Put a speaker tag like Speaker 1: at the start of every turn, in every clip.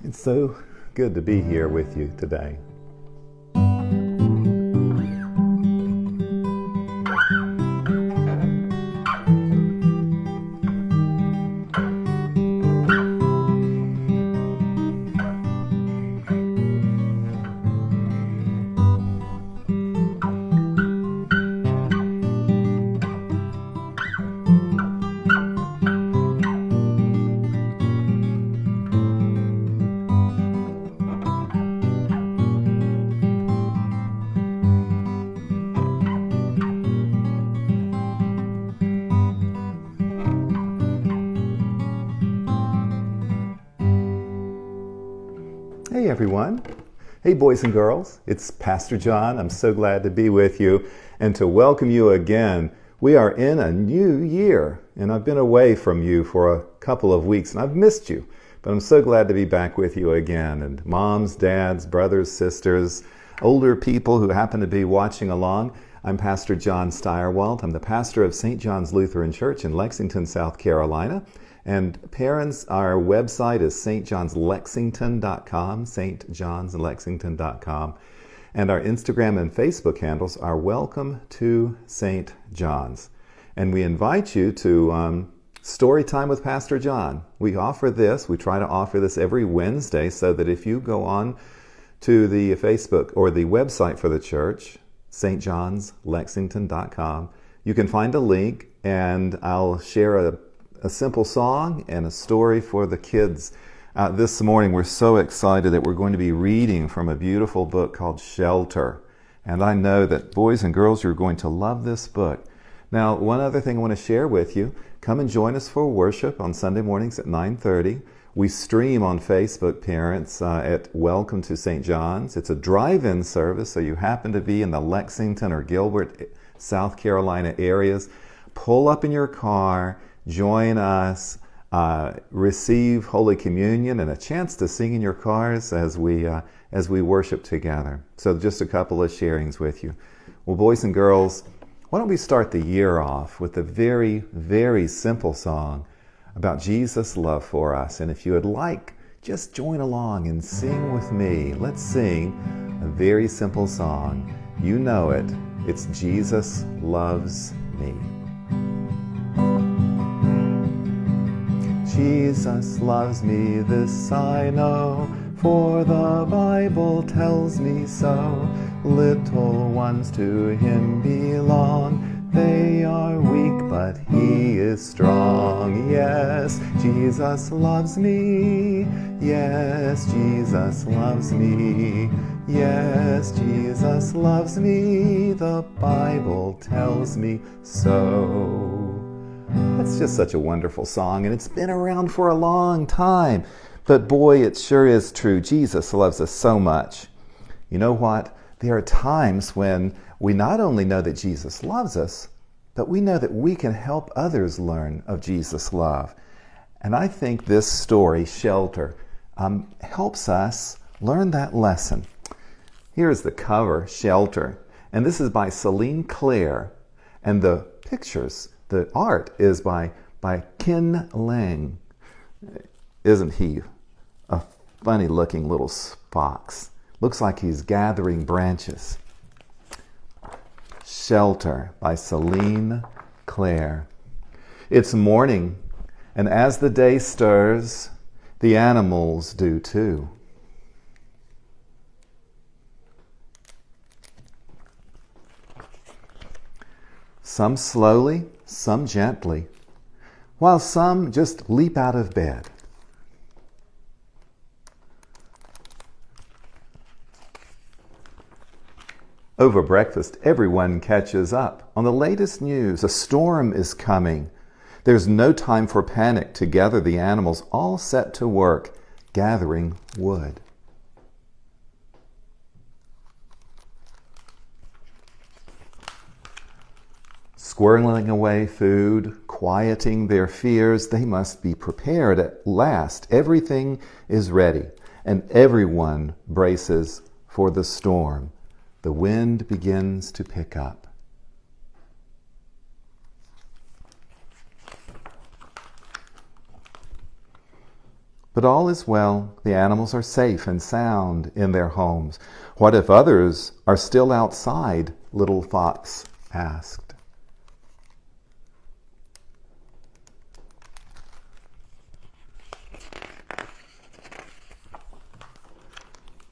Speaker 1: It's so good to be here with you today. Hey everyone. Hey boys and girls. It's Pastor John. I'm so glad to be with you and to welcome you again. We are in a new year and I've been away from you for a couple of weeks and I've missed you. But I'm so glad to be back with you again. And moms, dads, brothers, sisters, older people who happen to be watching along. I'm Pastor John Steyerwalt. I'm the pastor of St. John's Lutheran Church in Lexington, South Carolina. And parents, our website is stjohnslexington.com, stjohnslexington.com. And our Instagram and Facebook handles are Welcome to St. John's. And we invite you to Storytime with Pastor John. We try to offer this every Wednesday so that if you go on to the Facebook or the website for the church, stjohnslexington.com, you can find a link and I'll share a simple song and a story for the kids. This morning we're so excited that we're going to be reading from a beautiful book called Shelter. And I know that boys and girls, you're going to love this book. Now, one other thing I want to share with you, come and join us for worship on Sunday mornings at 9:30. We stream on Facebook, parents, at Welcome to St. John's. It's a drive-in service, so you happen to be in the Lexington or Gilbert, South Carolina areas. Pull up in your car, join us, receive Holy Communion and a chance to sing in your cars as we worship together. So just a couple of sharings with you. Well, boys and girls, why don't we start the year off with a very, very simple song about Jesus' love for us. And if you would like, just join along and sing with me. Let's sing a very simple song. You know it. It's Jesus Loves Me. Jesus loves me, this I know, for the Bible tells me so. Little ones to him belong. They are weak, but he is strong. Yes, Jesus loves me. Yes, Jesus loves me. Yes, Jesus loves me. The Bible tells me so. That's just such a wonderful song, and it's been around for a long time. But boy, it sure is true. Jesus loves us so much. You know what? There are times when we not only know that Jesus loves us, but we know that we can help others learn of Jesus' love. And I think this story, Shelter, helps us learn that lesson. Here's the cover, Shelter. And this is by Celine Claire. And the pictures, the art is by Ken Lang. Isn't he a funny looking little fox? Looks like he's gathering branches. Shelter by Celine Claire. It's morning, and as the day stirs, the animals do too. Some slowly, some gently, while some just leap out of bed. Over breakfast, everyone catches up on the latest news. A storm is coming. There's no time for panic. Together, the animals all set to work, gathering wood. Squirreling away food, quieting their fears, they must be prepared at last. Everything is ready, and everyone braces for the storm. The wind begins to pick up. But all is well. The animals are safe and sound in their homes. What if others are still outside? Little Fox asked.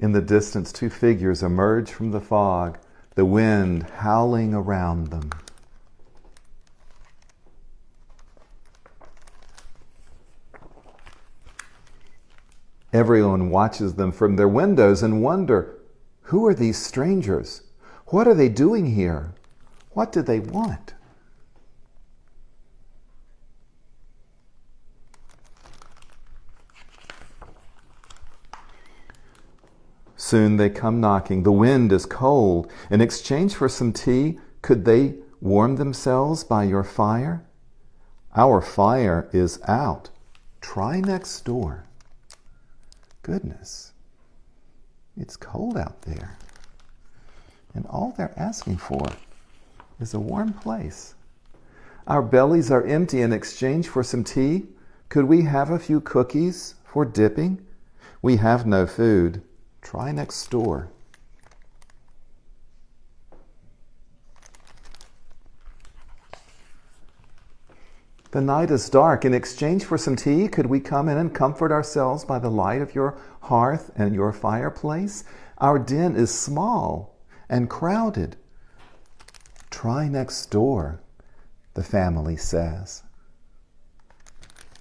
Speaker 1: In the distance, two figures emerge from the fog, the wind howling around them. Everyone watches them from their windows and wonder, who are these strangers? What are they doing here? What do they want? Soon they come knocking. The wind is cold. In exchange for some tea, could they warm themselves by your fire? Our fire is out. Try next door. Goodness, it's cold out there. And all they're asking for is a warm place. Our bellies are empty. In exchange for some tea, could we have a few cookies for dipping? We have no food. Try next door. The night is dark. In exchange for some tea, could we come in and comfort ourselves by the light of your hearth and your fireplace? Our den is small and crowded. Try next door, the family says.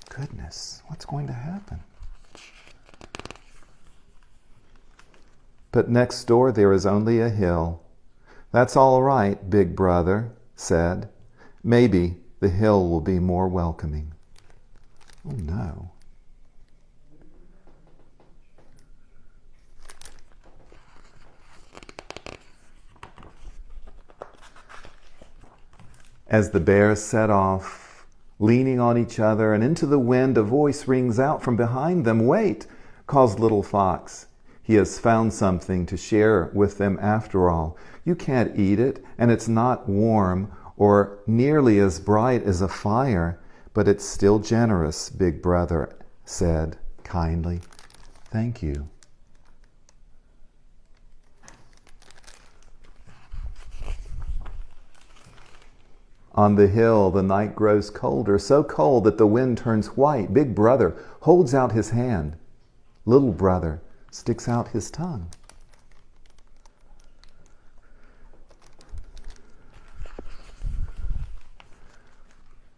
Speaker 1: Goodness, what's going to happen? But next door there is only a hill. That's all right, Big Brother said. Maybe the hill will be more welcoming. Oh no. As the bears set off, leaning on each other, and into the wind a voice rings out from behind them. Wait, calls Little Fox. He has found something to share with them after all. You can't eat it, and it's not warm or nearly as bright as a fire, but it's still generous, Big Brother said kindly. Thank you. On the hill, the night grows colder, so cold that the wind turns white. Big Brother holds out his hand. Little Brother sticks out his tongue.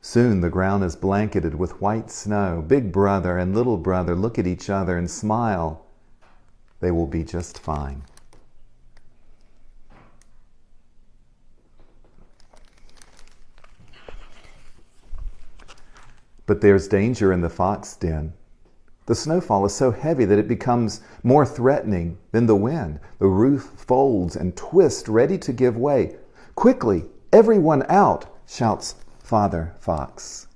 Speaker 1: Soon the ground is blanketed with white snow. Big Brother and Little Brother look at each other and smile. They will be just fine. But there's danger in the fox den. The snowfall is so heavy that it becomes more threatening than the wind. The roof folds and twists, ready to give way. Quickly, everyone out, shouts Father Fox.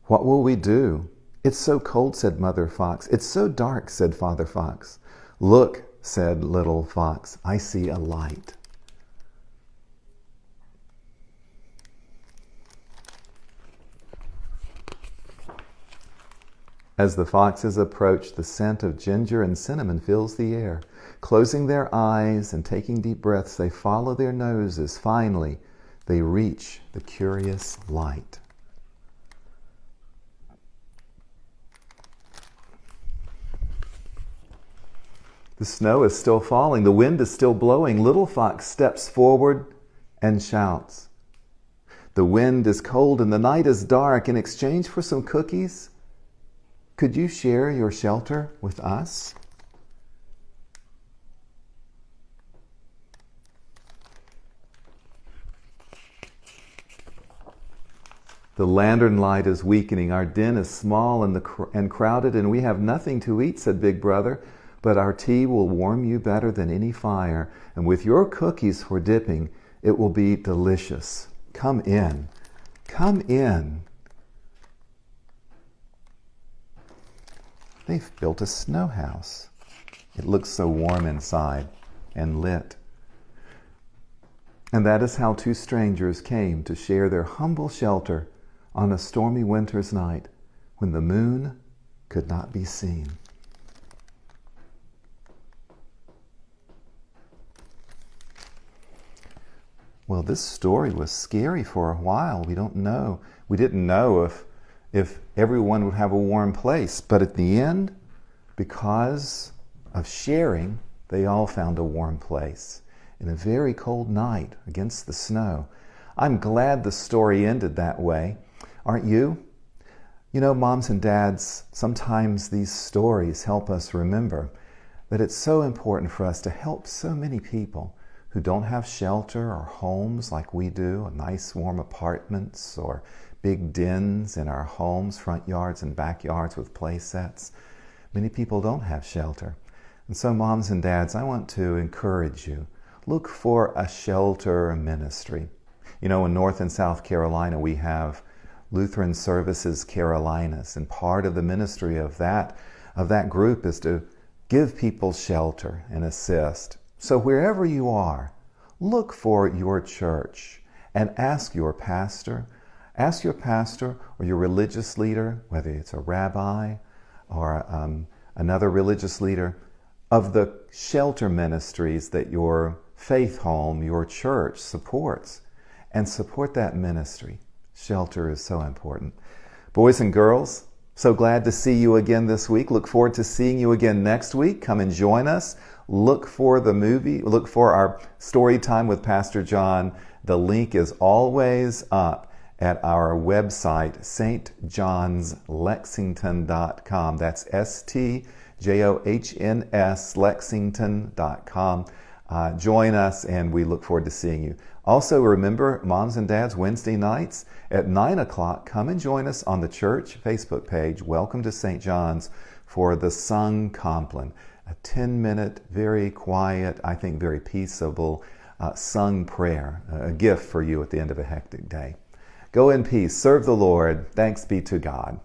Speaker 1: What will we do? It's so cold, said Mother Fox. It's so dark, said Father Fox. Look, said Little Fox, I see a light. As the foxes approach, the scent of ginger and cinnamon fills the air. Closing their eyes and taking deep breaths, they follow their noses. Finally, they reach the curious light. The snow is still falling. The wind is still blowing. Little Fox steps forward and shouts. The wind is cold and the night is dark. In exchange for some cookies, could you share your shelter with us? The lantern light is weakening. Our den is small and crowded, and we have nothing to eat, said Big Brother. But our tea will warm you better than any fire, and with your cookies for dipping, it will be delicious. Come in. Come in. They've built a snow house. It looks so warm inside and lit. And that is how two strangers came to share their humble shelter on a stormy winter's night when the moon could not be seen. Well, this story was scary for a while. We didn't know if everyone would have a warm place. But at the end, because of sharing, they all found a warm place in a very cold night against the snow. I'm glad the story ended that way. Aren't you? You know, moms and dads, sometimes these stories help us remember that it's so important for us to help so many people who don't have shelter or homes like we do, nice warm apartments or big dens in our homes, front yards and backyards with play sets. Many people don't have shelter. And so moms and dads, I want to encourage you, look for a shelter ministry. You know, in North and South Carolina, we have Lutheran Services Carolinas, and part of the ministry of that group is to give people shelter and assist. So wherever you are, look for your church and ask your pastor or your religious leader, whether it's a rabbi or another religious leader, of the shelter ministries that your faith home, your church supports, and support that ministry. Shelter is so important. Boys and girls, so glad to see you again this week. Look forward to seeing you again next week. Come and join us. Look for the movie. Look for our story time with Pastor John. The link is always up at our website, stjohnslexington.com. That's STJOHNS Lexington.com. Join us, and we look forward to seeing you. Also, remember, moms and dads, Wednesday nights at 9 o'clock, come and join us on the church Facebook page, Welcome to St. John's, for the Sung Compline, a 10-minute, very quiet, I think very peaceable, sung prayer, a gift for you at the end of a hectic day. Go in peace, serve the Lord, thanks be to God.